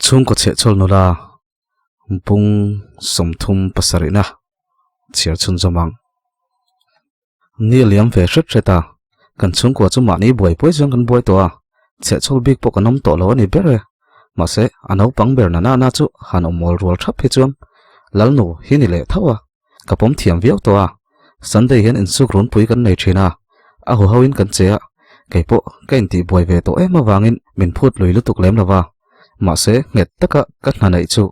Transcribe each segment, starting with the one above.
chung ko che chol nula bung somthum pasarina chiar chun zamang ni liam ve shet reta kan chung ko chu mani boi poi jang kan boi to a che chol big po kanom to lo ni bere ma se anau pang ber na na chu han omol rol thap hi chuan lalnu hi ni le thawa kapom thiam viau to a sunday hian in suk run pui kan nei thina a ho hawin kan che a keipo kain ti boi ve to ema wangin min phut lui lutuk lem lawa ma se nget taka kan hanai chu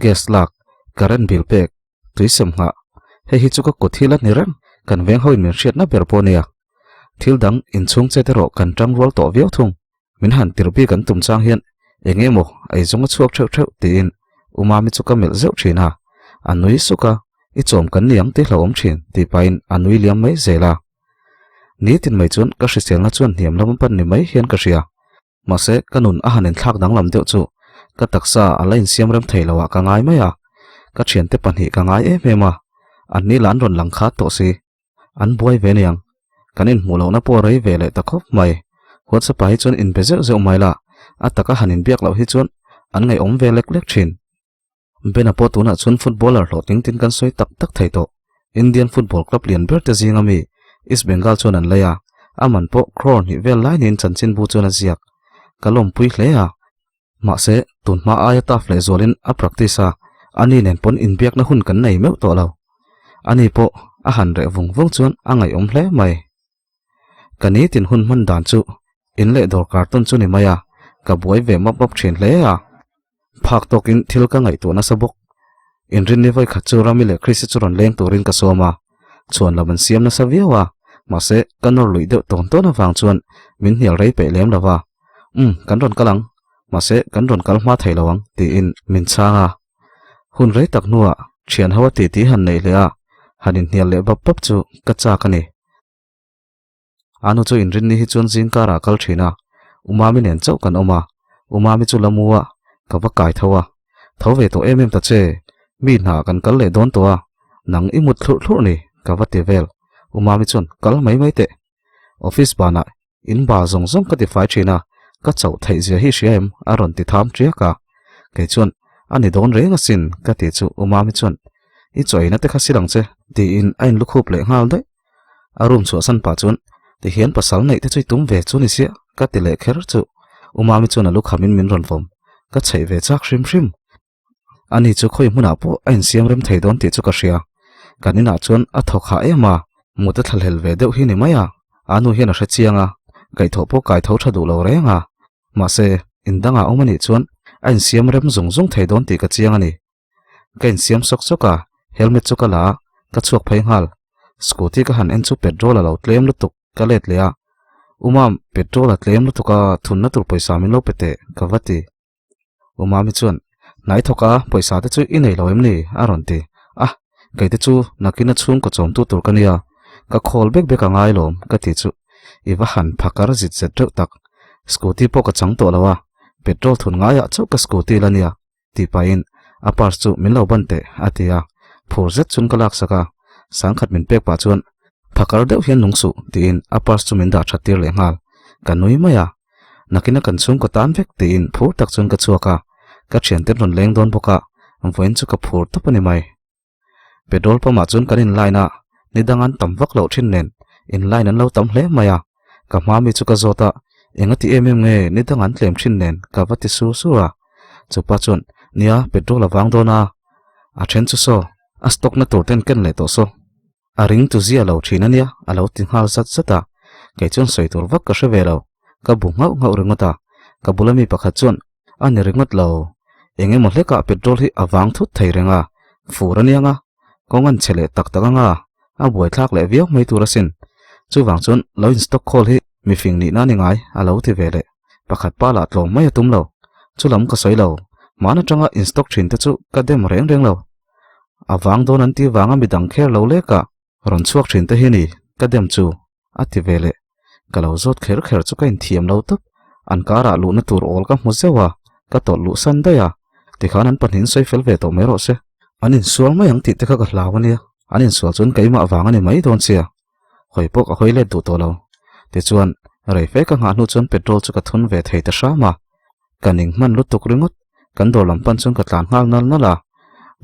gas lak current bill pek tuisem nga he hi chu ka kothilat ni ram kan veng hoin min hriat na ber po nia thil dang in chung che te ro kan tang rol to viau thung min han tirpi kan tum chang hian engemo ai zonga chuak theu theu tin umami chu ka mel zeu thina anui suka I chom kan niang te hlawm thin ti pain anui liam mai zela ni tin mai chun ka hrisel na chuan niam lam pan ni mai hian ka ria ma se kanun a hanin thak dang lam deuh chu ka taksa alain siam ram theilawa ka ngai maya ka thian te pan hi ka ngai e mema an ni lan ron lang kha to si an buai ve niang kanin mulo na po rei ve le takhop mai hot sa pai chun in bezel zeu mai la ataka hanin biak lo hi chun an ngai om ve lek lek thin bena po tuna chun footballer hloting tin kan soi tak tak thei to Indian Football Club lian ber te zingami East Bengal chun an leya aman po kron hi vel line in chanchin bu chun a ziak kalom pui hlea ma se tunma aya ta fle zolin a practice a ani nen pon in biak na hun kan nei meu to lo ani po a han re vung vung chuan angai om hle mai kani tin hun man dan chu in le dor karton chu ni maya ka buai ve map map thin hle a phak tokin thil ka ngai to na sabok in rin ni vai khachu ramile krisi churon leng turin ka soma chuan laban siam na saviawa ma se kanor lui de ton to na wang chuan min hial rei pe lem lawa kan ron kalang ma se kan ron kal ma theilawang ti in min changa hun rei tak nuwa thian hawa ti ti han nei le a hanin hial le bap pap chu ka cha kani anu chu in rin ni hi chun jing kara kal thina umami nen chau kan oma umami chu lamuwa ka va kai thawa thove to em ta che mi na kan kal le don to a nang imut thlu thlu ni ka va ti vel umami chun kal mai mai te office bana in ba zong zong ka ti fai thina ka chau thei zia hi siam aron ti tham tria ka ke chun ani don re nga sin ka ti chu umami chun I choi na te kha silang che ti in ain lukhup le ngal dai arum chu san pa chun ti hian pasal nei te chui tum ve chu ni sia ka ti le kher chu umami chun alu khamin min ron vom ka chei ve chak hrim hrim ani chu khoi hmuna po ain siam rem thei don ti chu ka ria kanina chun a thok kha ema muta thalhel ve deuh hi ni maya anu hian a hre chianga kai tho po kai tho thadu lo renga ma se indanga omani chuan ain siam rem zung zung thei don ti ka chianga ni kain siam sok soka helmet chu kala ka chuak phai ngal scooty ka han en chu petrol alo tlem lutuk ka let lea umam petrol a tlem lutuka thunna tur paisa min lo pete ka vati umami chuan nai thoka paisa te chu inei lo em ni aron ti kai te chu nakina chung ko chom tu tur kania ka khol bek bek angai lom ka ti chu iwa han phakar zit zet reu tak scooty po ka chang to lawa petrol thun nga ya chu ka scooty lania ti pain apar chu min lo bante atia phur zet chun kalak saka sangkhat min pek pa chuan phakar deuh hian nungsu tin apar chu min da thatir le ngal kanui maya nakina kan chung ko tan vek tin phur tak chun ka chuaka ka thian te ron leng don boka voin chu ka phur to pani mai petrol pa ma chun kanin line a nidangan tamwak lo thin nen in line an lo tam hle maya ka mami chu ka zota engati nge nidangan tlem thin nen ka vati su suwa chupa chun nia petrol awang dona a then chu so a stock na tur ten ken le to so a ring tu zia lo thina nia a lo tin hal sat sata ke chun soi tur vak ka shevelo ka bu ngau ngau ringota ka bulami pakhat chun ani ringot lo enge mo hleka petrol hi awang thut thei renga furanianga kongan chele tak takanga a buai thak le viau mai turasin chu wang chun lo in stock call hi mi fing ni na ni ngai a lo ti vele pakhat pa la tlom mai tum lo chu lam ka soi lo mana tanga in stock thin te chu ka dem reng reng lo awang don an ti wanga midang kher lo le ka ron chuak thin te hi ni ka dem chu ati vele kalau zot kher kher chu kain thiam lo tup an kara lu na tur ol ka muzewa ka to lu san daya tikhan an panin soi fel ve to mero se anin sual mai ang ti te ka lawani anin sual chun kaima awang ani mai don sia hoi pok a hoi le du to lo ti chuan rei fe ka nga nu chun petrol chu ka thun ve thei ta sha ma kaning man lu tuk ringot kan dor lampan chun ka tlan ngal nal nala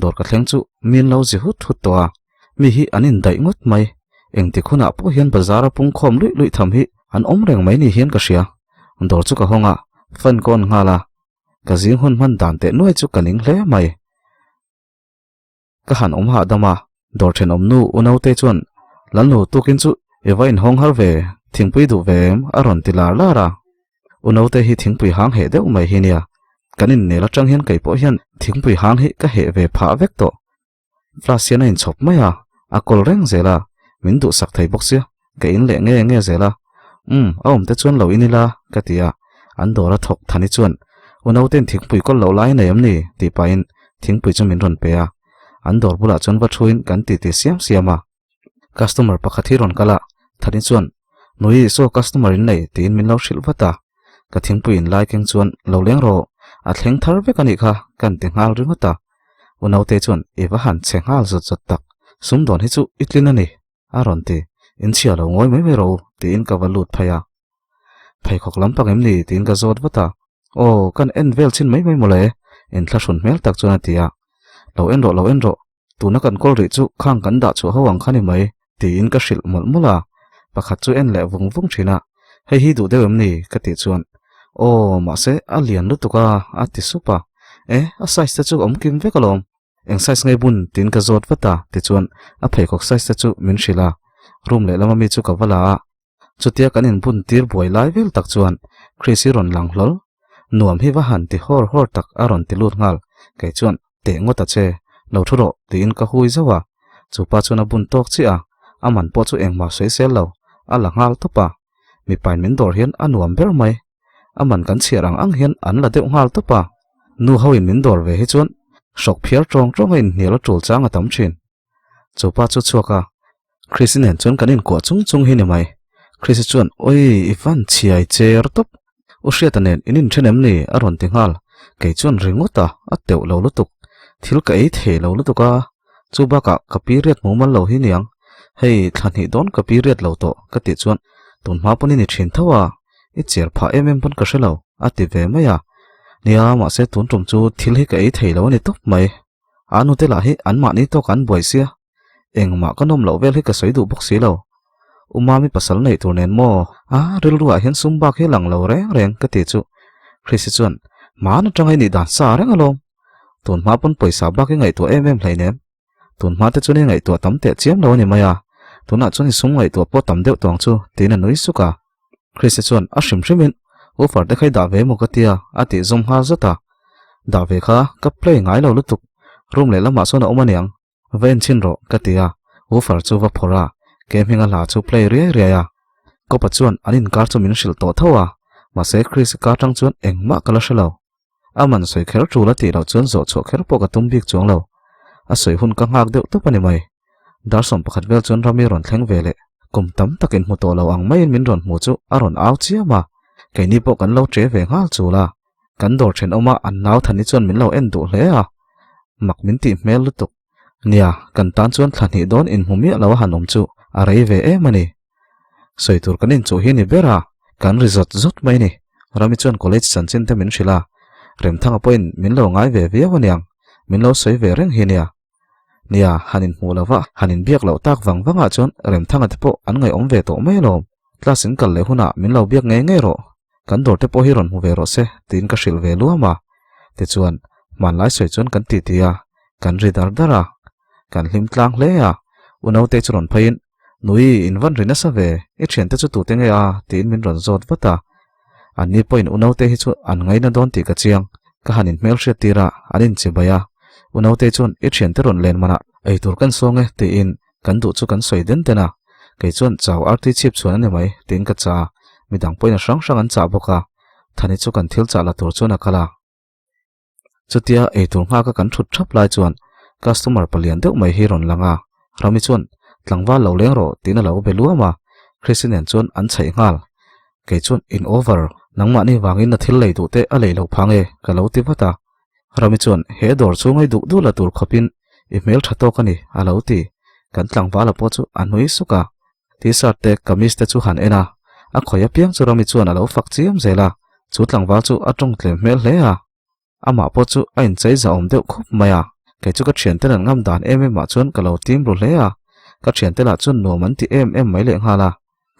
dor ka thleng chu min lo ji hut hut to a mi hi anin dai ngot mai eng ti khuna po hian bazar pung khom lui lui tham hi an om reng mai ni hian ka sia dor chu ka honga fan kon ngala ka jing hun man dan te noi chu kaning hle mai ka han om ha dama dor then om nu unau te chuan lan lu tukin chu evain hong har ve thingpui du vem aron tilar lara unau te hi thingpui hang he deuh mai hi nia kanin nela tang hian kai po hian thingpui hang hi ka he ve pha vek to flasiana in chop maya akol reng zela min du sak thai boxia ka in le nge zela aom te chuan lo inila ka tia an dora thok thani chuan unau ten thingpui kol lo lai nei am ni ti pain thingpui chu min ron pe a an dor bula chuan va thuin kan ti siam siama customer pakhathi ron kala thani chuan nui so customer in nei tin min lo shil vata ka thingpui in lai keng chuan lo leng ro a thleng thar ve kani kha kan ti ngal ringota unau te chuan ewa han chengal zot zot tak sum don hi chu itlin ani aron ti in chia lo ngoi mai ro tin ka valut phaya phai khok lampang em ni tin ka zot vata o kan en vel chin mai mole en thla shun mel tak chuan tia lo en ro tuna kan kol ri chu khang kan da chu hawang khani mai tin ka shil mol mula pakhat chu en le vung thina hei hi du deuh em ni ka ti chuan o ma se a lian lu tuka a ti supa a size ta chu om kim ve kalom eng size ngai bun tin ka zot vata ti chuan a phei khok size ta chu min shila room le lama mi chu ka wala chutia kan in bun tir boi lai vel tak chuan krisi ron lang hlol nuam hi wa han ti hor tak aron ti lut ngal kai chuan te ngota che lo thuro tin ka hui zawa chupa chuna bun tok chi a aman po chu eng ma sei sel lo ala ngal topa mi pain min dor hian anuam ber mai aman kan chiarang ang hian an la deuh ngal topa nu hoin min dor ve hi chuan sok phiar tong in nela tul chang atam thin chupa chu chuaka krisinen chuan kanin ko chung hi ni mai krisi chuan oi ivan chiai cher top ushiatanen inin thenem ni aron tingal kei chuan ringota ateu lo lutuk thil ka ei the lo lutuka chuba ka kapiriat mumal lo hi niang hei thlani don kapiriat lo to ka ti chuan tunma poni ni thin thawa I cher pha pon ka shelo ati ve maya nia ma se tun tum chu thil hi ka ei thei lo ni top mai anu te la hi an ma ni to kan boi sia eng ma kanom lo vel hi ka soi du bok si lo umami pasal nei tur nen mo ril ruwa hian sumba khi lang lo reng ka ti chu krisi chuan ma na tang ai ni dan sa reng alom tun ma pon poisa ba ki ngai to hlai nem tun ma te chu ni ngai to tam te chiam lo ni maya tuna chu ni sum ngai to po tam deuh tong chu tin nui suka krisi chuan a shim offer te khai da ve mo ka tia ati zum ha zota da ve kha ka play ngai lo lutuk room le lama so na omaniang ven chin ro ka tia offer chu va phora gaming la chu play ria ya ko pa chuan anin kar chu min shil to thawa ma se Chris ka tang chuan engma kala shalo aman soi kher chu la ti lo chuan zo cho kher po ka tum bik chuang lo a soi hun ka ngak deuh to pani mai dar som pakhat vel chuan rami ron thleng vele kum tam takin mu to lo ang mai min ron mu chu aron aw chia ma ke ni po kan lo tre ve ngal chu la kan dor then oma an naw thani chuan min lo en du hle a mak min ti mel lutuk nia kan tan chuan thani don in humi lo hanom chu a rei ve e mani soitur kanin chu hi ni bera kan resort zot mai ni rami chuan college san chin te min shila rem thang point min lo ngai ve ve waniang min lo soi ve reng hi nia hanin mu lawa hanin biak lo tak wanga chuan rem thang te po an ngai om ve to mai lo clasin kal le huna min lo biak nge ro kan dor te po hi ron hu ve ro se tin ka shil ve luama te chuan man lai soi chuan kan ti tia kan ri dar dara kan hlim tlang hle a unau te churon phain nui in van rina sa ve e chen te chu tu te nge a tin min ron zot vata ani point unau te hi chu an ngai na don ti ka chiang ka hanin mel hria tira anin che baya unau te chun e chen te ron len mana ei tur kan songe te in kan du chu kan soi den tena ke chuan chaw arti chip chuan ani mai tin ka cha midang point a sang an cha boka thani chu kan thil cha la tur chuna kala chutia ei tur nga ka kan thut thap lai chuan customer palian deuh mai hi ron langa rami chuan tlangwa lo leng ro tin a lo beluama Christian chuan an chei ngal ke chuan in over nangma ni wangin na thil lei du te a lei lo phange ka lo ti vata rami chuan he dor chungai du la tur khopin email thato kani a lo ti kan tlang wala po chu anui suka t-shirt te kamis te chu han ena a khoya piang chu rami chuan a lo fak chiam zela chu tlang wal chu atong tle mel hle a ama po chu a in chei za om deuh khup maya ke chu ka thian te nan ngam dan ma chuan ka lo tim ru hle a ka thian te la chuan no man ti mai le ngala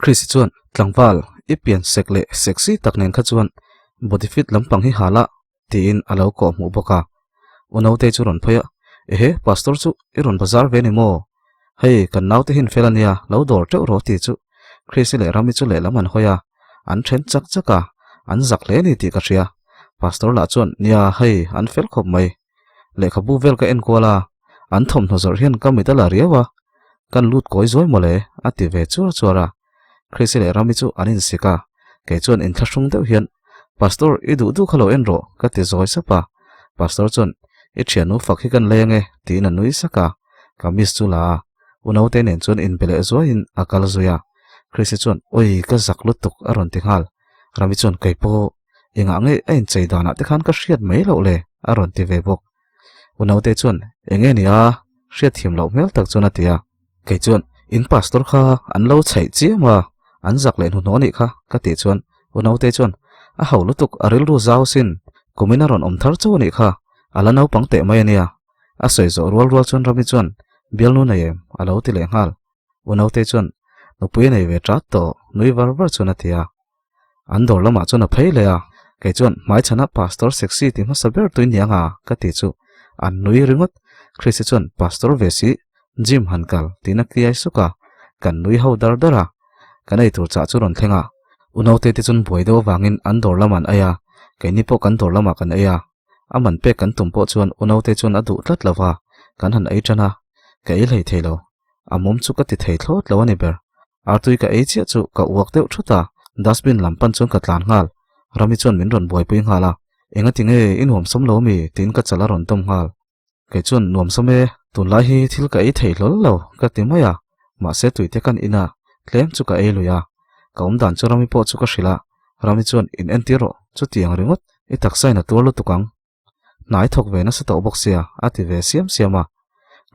Chris chuan tlangwal ipian sekle sexy taknen kha chuan body fit lampang hi hala tin alo ko mu boka unote chu ron phoya ehe pastor chu iron bazar ve ni mo hei kan naute hin felania lo dor teu ro ti chu Chris le rami chu le laman hoya an then chak chaka an zak le ni ti ka ria pastor la chuan nia hei an fel khop mai le khabu vel ka en kola an thom hozor hian kamitala riawa kan lut koi zoi mole ati ve chu chora Chris le rami chu anin sika ke chuan in thlasung deuh hian pastor idu du khalo enro ka ti zoi sapa pastor chuan i thianu fakhi kan lenge tin anui saka kamis chu la unote nen chuan in bele zo in akal zoya Chris chuan oi ka zak lutuk aron ti hal rami chuan kaipo inga nge ein cheidana te khan ka hriat mai lo le aron ti ve bok unote chuan enge nia hriat thim lo mel tak chuan atia ke chuan in pastor kha an lo chhai chiama an zak le nu no ni kha ka ti chuan unote chuan a haw lutuk aril ru zau sin kumina ron om thar chu ni kha ala nau pangte mai ania a soi zo rual chuan rami chuan bial nu na yem alo ti le ngal unote chuan no pui nei ve tra to nui var chuan atia an dor lama chuan a phei le a ke chuan mai chana pastor sexy ti ma saber tuin yanga ka ti chu an nui ringot Chris chuan pastor vesi Jim hankal tina kiai suka kan nui ho dar dara kanai tur cha chu ron thlenga unote ti chun boido wangin an dor laman aya keini po kan dor lama kan aya aman pe kan tumpo chuan unote chuan adu tlat lawa kan han ai chana ke i lei thelo amom chu ka ti thei thlot lo ani ber artui ka ei chia chu ka uak deuh thuta dustbin lampan chuan ka tlan ngal rami chuan min ron boi pui ngala enga tinge inhom som lo mi tin ka chala ron tom ngal ke chuan nuam some tun lai hi thil ka ei thei hlol lo ka ti maya ma se tuite kan ina tlem chu ka ei luya ka dan chu rami po chu ka hrila rami chuan in entiro chu tiang ringot i taksai na tur lu tukang nai thok ve na sa to boxia ati ve siama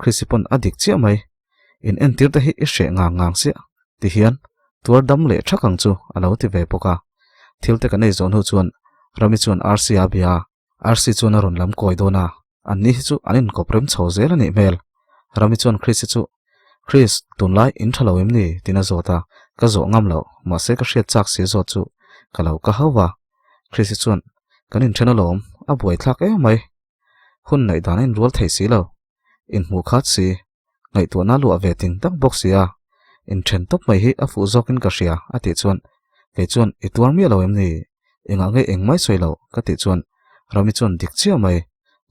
Chrisipon adik chia mai in entir ta hi i hre ngang sia ti hian tur dam le thakang chu alo ti ve poka thil te ka nei zon hu chuan rami chuan RC abia RC chuan a ron lam koi dona an ni chu anin koprem chho zel ani mel rami chuan Chris tunlai in thalo em ni tina zota ka zo ngam lo ma se ka hriat chak si zo chu kalau ka hawa Chris chuan kanin thenalom a buai thlak e mai hun nei danin rol thei si lo in mu khat si ngai tu na lu ave ting tak box ya in then top mai hi a fu zokin ka ria ati chuan ke chuan i tuar mi lo em ni enga nge engmai soi lo ka ti chuan rami chuan dik chia mai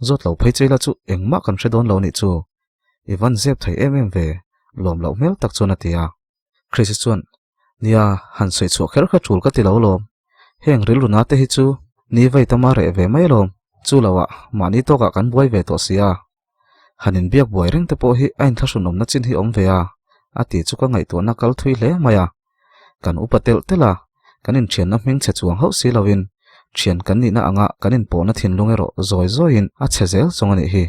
zot lo phei cheila chu engma kan hredon lo ni chu ivan zep thei ve lom lo mel tak chuan atia Chris chuan nia han soi chu kher kha thul ka ti lo lom heng ril runa te hi chu ni vai tama re ve mai lom chu lawa mani to ka kan buai ve to sia hanin biak buai reng te po hi ain thrasun nom na chin hi om ve a ati chu ka ngai to na kal thui hle maya kan upatel tela kanin thian na hming che chuang ho si lovin thian kan ni na anga kanin po na thin lungero zoi in a chezel chongani hi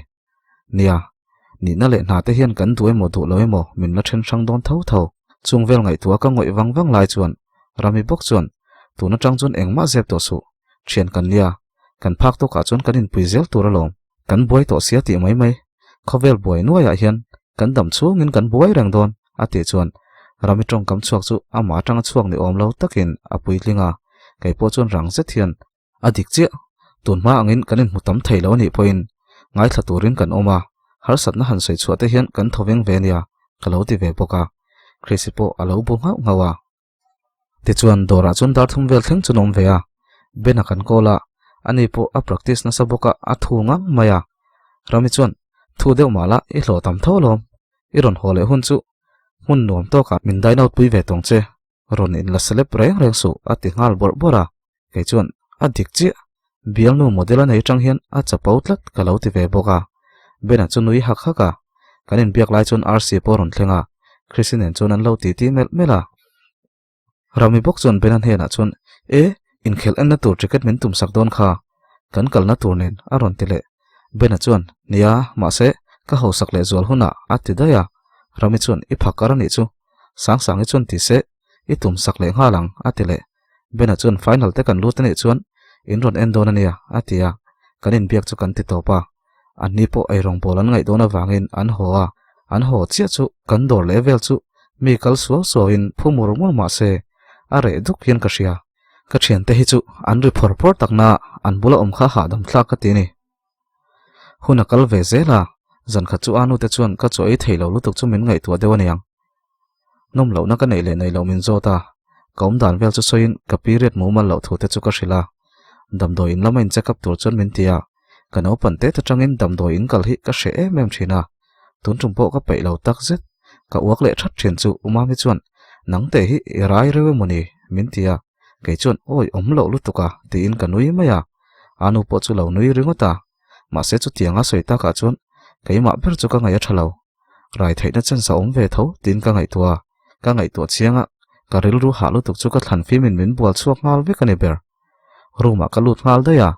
nia ni na le na te hian kan duai mo du loimo min na then sang don tho chungvel ngai tua ka ngoi wang lai chuan rami bok chuan tuna tang chuan engma zep to su thian kan nia kan phak to ka chuan kanin puizel turalom kan buai to sia ti mai khovel buai nuaya hian kan dam chungin kan buai rang don ati chuan rami tong kam chuak chu ama tang chuak ni om lo takin apui tlinga kai po chuan rang se thian adik che tunma angin kanin mutam thailo ni point ngai thaturin kan oma har satna han sei chuate hian kan thoveng ve nia kalo ti ve poka Chrisipo alo bu ngawa ti chuan dora chun dar thum vel thleng chunom ve a bena kan kola ani po a practice na saboka a thunga maya rami chuan thu deuh mala i hlo tam tholom i ron hole hun chu mun nuam to ka min dai naut pui ve tong che ron in la selep reng su ati ngal bora ke chuan adik chi bial nu model nei tang hian a chapau tlat kalo ti ve boka bena chu nui hak haka kanin biak lai chun RC po ron thlenga Christian chun an lo ti mela rami bok chuan benan he na chuan in khel an na tur ticket min tum sak don kha kan kal na tur nen aron tile bena chuan nia ma se ka ho sak le zol huna atidaya rami chuan I phakar ni chu sang sang I chuan ti se I tum sak le nga lang atile bena chuan final te kan lut ni chuan in ron en don ania atia kanin biak chu kan ti topa anni po ai rong bolan ngai dona wangin an ho chia chu kan dor level chu mi kal so in phumur mo ma se are duk hian ka ria ka thian te hi chu an ri phor takna an bula kha ha dam thla ka ti ni huna kal ve zela zan kha chu anu te chuan ka choi theilo lutuk chu min ngai tu dewaniang nom lo na ka nei le nei lo min zota kaum dan vel chu soin ka period mu mal lo thu te chu ka hrila damdo in lamain check up tur chon min tia kano pante ta tangin damdo in kal hi ka she em thina tun tum po ka peilo tak zet ka uak le that thin chu umami chuan nang te hi rai rewe muni min tia ke chuan oi om lo lutuka ti in kanui maya anu po chu lo nui ringota ma se chu tianga soita ka chuan keima ber chu ka ngai thalo rai theina chen sa om ve tho tin ka ngai tua chianga ka ril ru ha lutuk chu ka thlan fi min bual chuak ngal ve kani ber ruma ka lut ngal da ya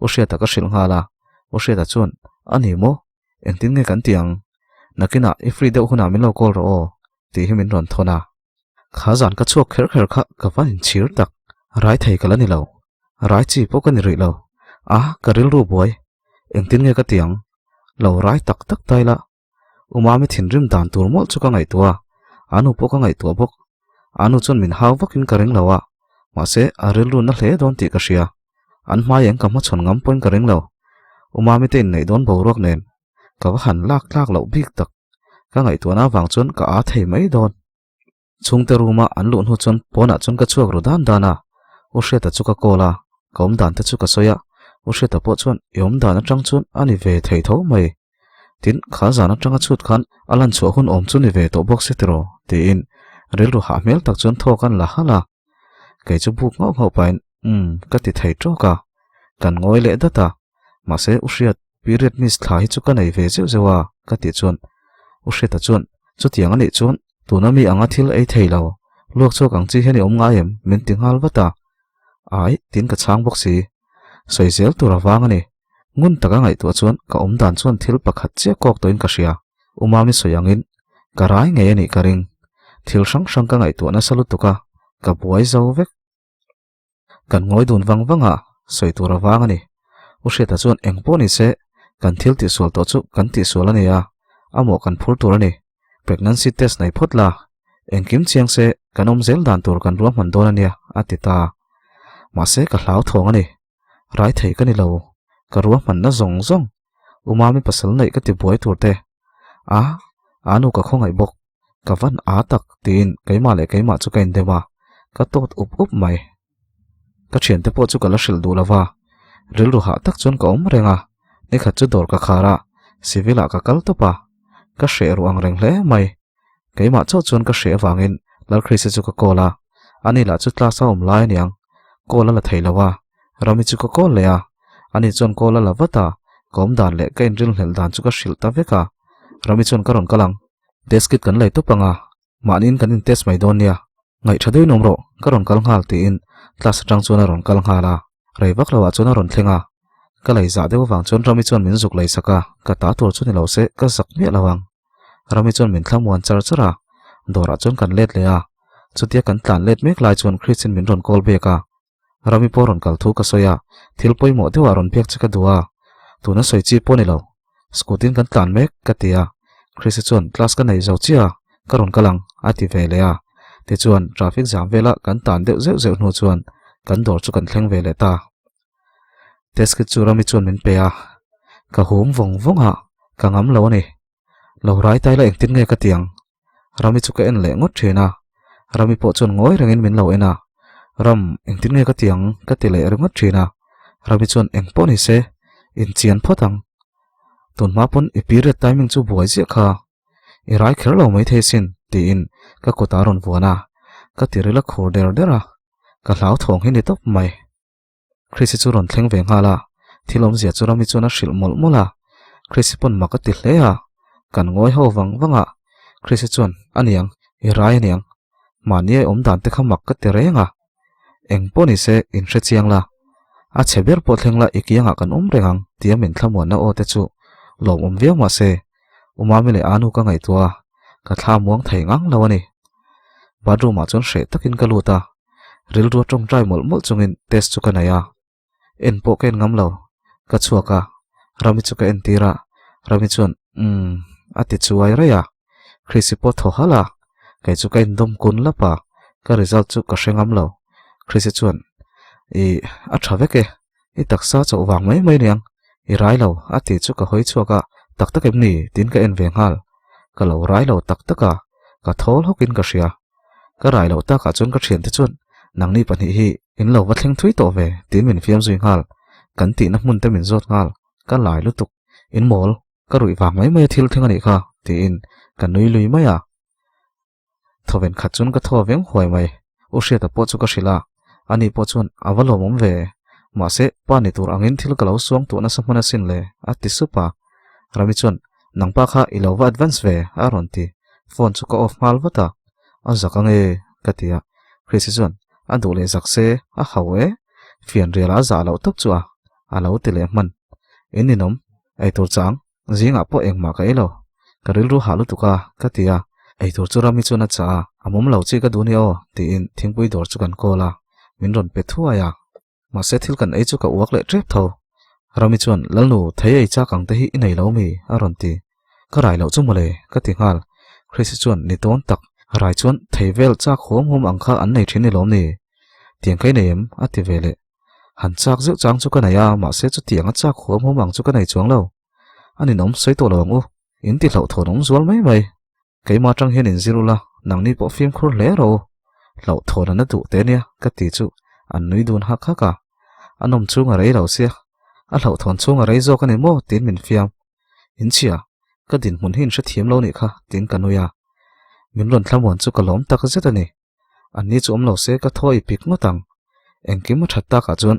o sheta ka shil ngala o sheta chuan ani mo engtin nge kan tiang nakina ifri de huna min lo kol ro ti hi min ron thona khazan ka chuak kher kha ka van chir tak rai thei kala ni lo rai chi po kan ri lo karil ru boy engtin nge ka tiang lo rai tak taila umami thin rim dan tur mol chu ka ngai tua anu po ka ngai tua bok anu chon min haw vakin ka reng lawa ma se aril ru na hle don ti ka ria an hmayeng ka ma chon ngam pon ka reng lo umami te nei don borok nen ka han lak lo bik tak ka ngai tua na wang chon ka a thei mai don chungte ruma an lu nu chon pona chon ka chuak ru dan dana o sheta chu ka kola kom dan te chu ka soya o sheta po chon yom dan atang chon ani ve thei tho mai tin khazan atang chut khan alan chu hun om chu ni ve to box setro ti in ril ru ha mel tak chon thokan la hala ke chu buk ngau pain ka ti thei tro ka kan ngoi le data ma se ushiat period mis thlai chu ka nei ve zewa ka ti chon usheta chon chu tiang ani chon tunami anga thil ei theilo lok chok ang chi heni om nga em min tinghal wata ai tin ka chang box si soizel tura wangani ngun taka ngai tu chuan ka om dan chuan thil pakhat che kok toin ka ria umami soyangin karai nge ani karing thil sang ka ngai tu na salut tuka ka buai zo vek kan ngoi dun wanga soi tura wangani usheta chuan engponi se kan thil ti sol to chu kan ti sol ania amo kan phur tur ani pregnancy test nai photla engkim chiang se kanom zel dan tur kan ruam man don ania atita ma se ka hlau thong ani rai thei kani lo ka ruam man na zong umami pasal nei ka ti buai tur te anu ka khongai bok ka van tak tin keima le keima chu kain dewa ka tot up mai ka thian te po chu kala shil du lawa ril ru ha tak chon ka om renga ni kha chu dor ka khara civila ka kal to pa ka she ru ang reng hle mai keima chu chon ka she wangin lal khrise chu ka kola ani la chu tla sa om lai niang kola la theilawa rami chu ka kol le ani chon kola la wata kom dan le kain ril hel dan chu ka shil ta veka rami chon karon kalang deskit kan lai to panga manin kan in test mai don nia ngai thadei nomro karon kal ngal ti in class tang chona ron kal ngala reivak lawa chona ron thlenga kalai za dewa wang chon rami chon min zuk lai saka ka ta tur chuni lo se ka sak me lawang rami chon min thlamwan chara dora chon kan let le chutia kan tlan let mek lai chon christian min ron kol beka rami poron kal thu ka soya thil poimo dewa ron pek chaka duwa tuna soi chi poni lo skutin kan tlan mek ka tia christian chon class ka nei zo chia karon kalang ati ve le ti chuan traffic jam vela kan tan deuh zeu nu chuan kan dor chu kan thleng ve le ta teskit chu rami chuan min pe ka hum vong ha ka ngam lo ni lo rai tai la engtin nge ka tiang rami chu ka en le ngot thena rami po chuan ngoi rengin min lo ena ram engtin nge ka tiang ka ti le rengot thena rami chuan engpo ni se in chian photang tun ma pon e period timing chu buai je kha i rai kher lo mai thesin ti in ka kotaron buana ka tirila khor dera ka hlau thong hi ni top mai Chrisi chu ron thleng ve ngala thilom zia chu rami chuna shil mola Chrisi pon ma ka ti hle kan ngoi ho wanga Chrisi chuan aniang i rai aniang mania dan te khamak ka te renga eng poni se in hre chiang la a cheber po thlengla ikianga kan rengang tia min thlamona o te chu lom viau ma se umami le anu ka ngai tua ka thla muang thei ngang lawani bathroom a chon hre takin ka luta ril ru tong trai mol chungin test chu kanaya en po ken ngam lo ka chuaka rami chu ka entira rami chon ati chuai raya khrisi po tho hala kai chu ka indom kun lapa ka result chu ka hrengam lo khrisi chuan a thaveke I taksa chaw wang mai niang I rai lo ati chu ka hoi chuaka tak em ni tin ka en veng hal ka lo rai lo tak ka thol hokin ka hria ka rai lo ta ka chon ka thian te chun nang ni pani hi in lo wa thleng thui to ve tin min fiam zui hal kan ti na mun te min zot ngal ka lai lutuk in mol ka rui wang mai thil theng ani kha ti in kan nui lui mai a thoven khat chun ka tho veng hoi mai u hria ta po chu ka hrila ani po chun avalo mom ve ma se pani tur angin thil ka lo suang tu na samana sin le ati supa rami chun nangpa kha ilova advance ve aron ti phone chu ka off mal wata a zakange katia khrisi chun a dole zakse a hawe fian rela za lo tok chu a lo tile man eninom ai tur chang zinga po engma ka elo karil ru halu tuka katia ai tur chu rami chuna cha amom lo chi ka duni o ti in thingpui dor chu kan kola min ron pe thuaya ya ma se thil kan ai chu ka uak le trep tho rami chun lalnu thei ai cha kang te hi inei lo mi aron ti ka rai lo chu mole ka ti ngal khrisi chun ni ton tak rai chun thei vel cha khom hom angkha an nei thini lom ni tiang kai nem ati vele han chak zeu chang chu kana ya ma se chu tiang a chak khom hom ang chu kanai chuang lo ani nom sei to lawang u in ti hlo tho nom zual mai kai ma tang hian in zirula nang ni po film khur le ro lo tho na du te nia ka ti chu an nui dun ha kha ka anom chunga rei lo sia a hlo thon chunga rei zo kani mo tin min fiam in chia ka din mun hin hre thiam lo ni kha tin kanuya min lon thlamon chu kalom tak zetani ani chu om lo se ka thoi pik no tang engkim thatta ka chun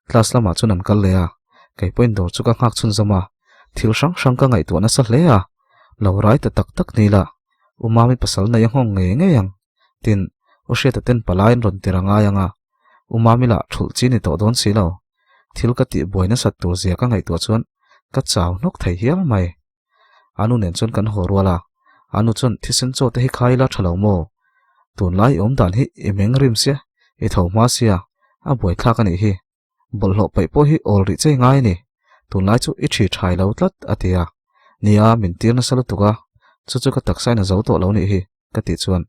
class lama chun an kal leya kai point dor chu ka ngak chun zama thil sang ka ngai tu na sa hleya lo rai ta tak ni la umami pasal na yang nge yang tin o hre ta ten palain ron tiranga yanga umami la thul chi ni to don si lo thil ka ti boina sat tur zia ka ngai tu chuan ka chaw nok thei hial mai anu nen chun kan horwala anu chun thisen cho te hi khaila thalo mo tun lai om dan hi emeng rim sia e tho ma sia a boi thla ka ni hi bol lo pai po hi ol ri chei ngai ni tun lai chu I thi thai lo tlat atia nia min tir na salu tuka chu ka taksai na zo to lo ni hi ka ti chuan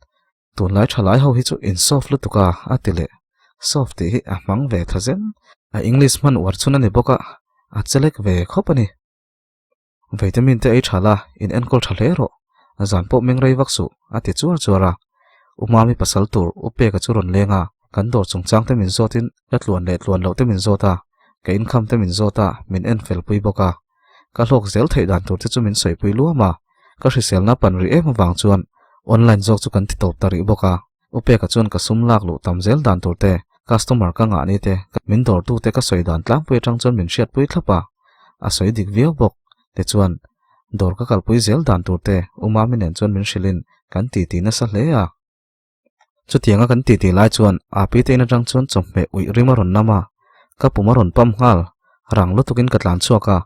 tun lai thalai ho hi chu in soft lu tuka atile soft ti hi a mang ve thazen a english man war chuna ni boka a chelek ve khopani vitamin te ai thala in enkol thale ro azan po mengrei waksu ati chuara umami pasal tur upe ka churon lenga kan dor chungchang te min zotin latluan lo te min zota ka income te min zota min enfel pui boka ka lok zel thei dan tur te chu min soi pui luama ka hrisel na pan ri em wang chuan online jok chu kan ti top tari boka upe ka chuan ka sum lak lu tam zel dan tur te customer ka nga ni te min dor tu te ka soi dan tlang pui tang chuan min hriat pui thlapa a soi dik viau bok te chuan dor ka kalpui zel dan tur te umami nen chuan min hrilin kan ti na sa hleya chu tianga kan ti lai chuan a pi te na tang chuan chompe ui rimaron nama ka pumaron pam ngal rang lu tukin katlan chuaka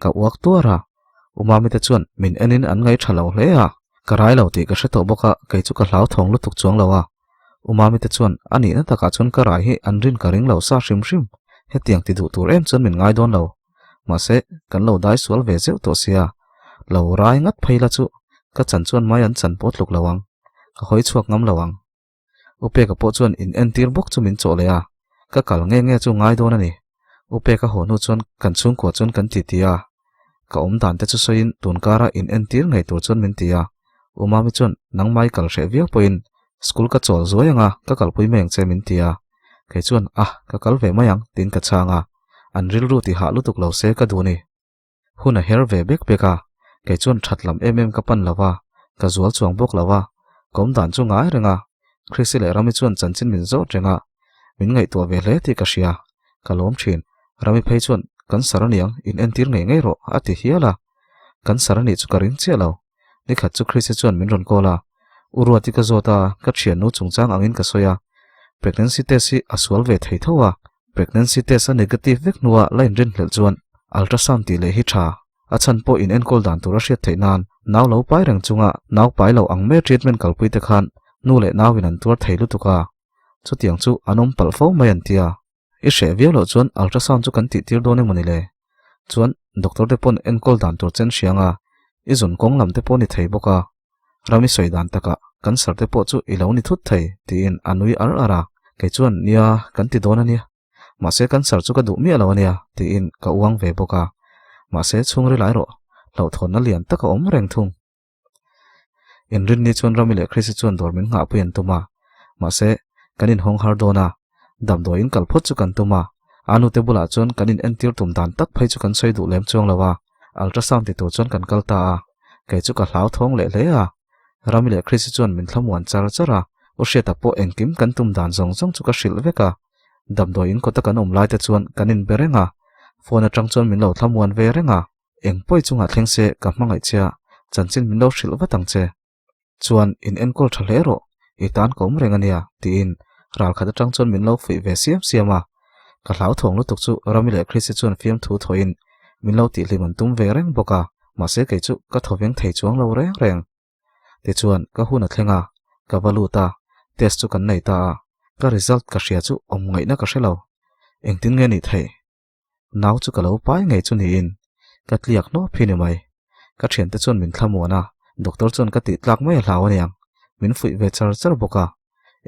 ka uak tuara umami te chuan min enin an ngai thalo hleya karai lo ti ka hreto boka kai chu ka hlau thong lu tuk chuang lawa umami te chuan ani na taka chuan karai hi an rin ka ring lo sa hrim he tiang ti du tur em chuan min ngai don lo ma se kan lo dai sual ve zeu to sia lo rai ngat phaila chu ka chan chuan mai an chan pot luk lawang ka hoi chuak ngam lawang upe ka po chuan in entir bok chu min cho leya ka kal nge chu ngai don ani upe ka honu chuan kan chung ko chuan kan ti tia ka om dan te chu soin tunkara in entir ngai tur chuan min tia umami chuan nang mai kal hre viak poin school ka chol zoyanga ka kalpui meng che min tia kai chuan ka kal ve mayang tin ka changa an ril ru ti ha lutuk lo se ka duni huna her ve bek beka kai chuan thatlam ka pan lawa ka zual chuang bok lawa kom dan chu ngai renga khrisi le rami chuan chanchin min zo trenga min ngai to ve hle ti ka hria kalom thin rami phei chuan kan saraniang in entir ngai ro ati hiala kan sarani chu karing chelo ni khat chu khrisi chuan min ron kola uruati ka zota ka thian nu chungchang angin ka soya pregnancy test si aswal ve thei thowa pregnancy test a negative vek nuwa line rin hlel chuan ultrasound ti le hi tha achan po in enkol dan tura hriat theinan naw lo pai rang chunga naw pai lo ang me treatment kalpui te khan nu le naw in an tur theilu tuka chutiang chu anom palfo mai an tia I hre vialo chuan ultrasound chu kan ti tir done mani le chuan doctor te pon enkol dan tur chen hrianga I zun kong lam te pon I thei boka rami soi dan taka kan sar te po chu I lo ni thut thei ti in anui ar ara ke chuan nia kan ti don ania ma se kan sar chu ka du mi alo ania ti in ka uang ve boka ma se chungri lai ro lo thon na lian taka om reng thung in rin ni chuan rami le khrisi chuan dormin nga puyan tuma ma se kanin hong har dona dam do in kalphot chu kan tuma anu te bula chuan kanin entir tum dan tak phai chu kan soi du lem chong lawa ultrasound ti tu chuan kan kalta a ke chu ka hlau thong le le a rami le khrisi chuan min thlamuan char chara o sheta po engkim kan tum dan zong zong chu ka hril veka dam do in kota kan om lai te chuan kanin berenga phone atang chuan min lo thlamuan ve renga engpoi chunga thlengse ka hmangai chia chanchin min lo hril watang che chuan in enkol thalero I tan kom rengania ti in ral khat atang chuan min lo fui ve siam siama ka hlau thong lu tuk chu rami le khrisi chuan fiam thu thoin min lo ti hliman tum ve reng boka ma se ke chu ka thoveng thei chuang lo reng reng ti chuan ka huna thlenga ka baluta test chu kan nei ta ka result ka hria chu om ngai na ka hrelo engtin nge ni thei naw chu ka lo pai ngei chu ni in ka tliak no phini mai ka thian te chuan min thlamona doctor chuan ka ti tlak mai hlaw aniang min fui ve char char boka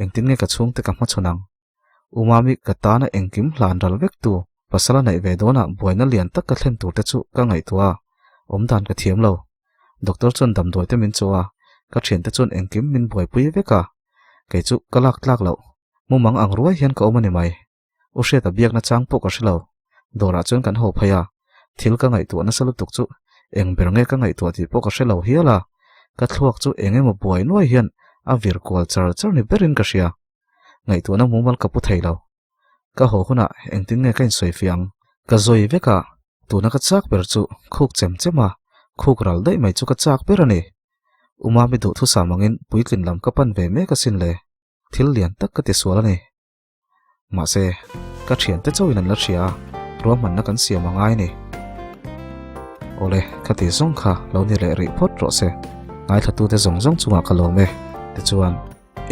engtin nge ka chung te ka ma chunang umami ka ta na engkim hlan ral vek tu pasala nei ve dona boina lian tak ka thlen tur te chu ka ngai tua om dan ka thiam lo doctor chuan dam doi te min chuwa ka thian te chuan engkim min boi pui veka ke chu ka lak tlak lo mumang ang ruai hian ka omani mai o hriat a biak na chang po ka hrilo dora chuan kan ho phaya thil ka ngai tu na salu tuk chu eng ber nge ka ngai tu ti po ka hrilo hiala ka thluak chu enge mo boi noi hian a vir kwal char char ni berin ka hria ngai tu na mumal ka pu theilo ka ho huna engtin nge kain soi fiang ka zoi veka tu na ka chak ber chu khuk chem chema khuk ral dei mai chu ka chak ber ani umami du thu samangin puitlin lam ka pan ve me ka sin le thil lian tak ka ti sualani ma se ka thian te chawin an la thria ro man na kan siam angai ni ole ka ti zong kha lo ni le ri phot ro se ngai thatu te zong zong chunga ka lo me te chuan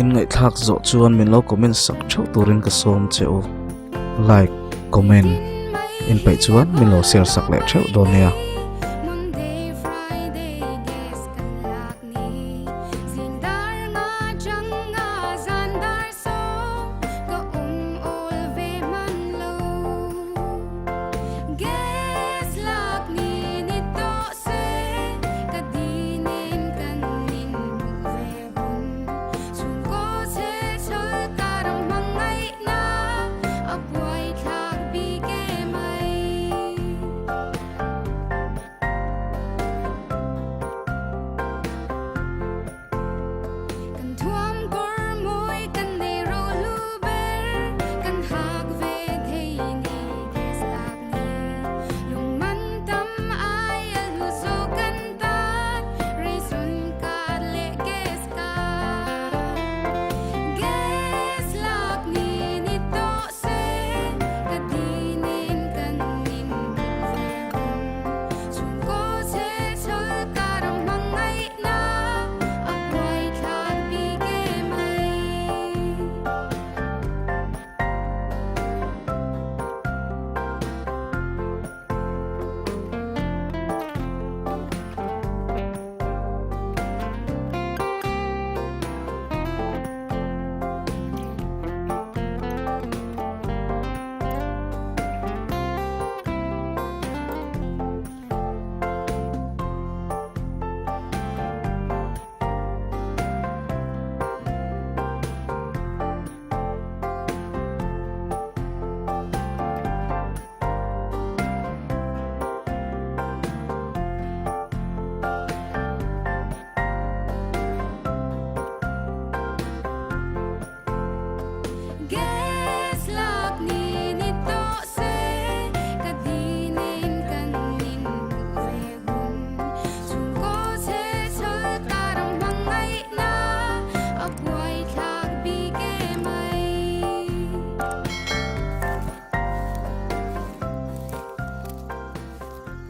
in ngai thak zo chuan min lo comment sak thau turin ka som cheu like comment in pe chuan min lo share sak le theu do nia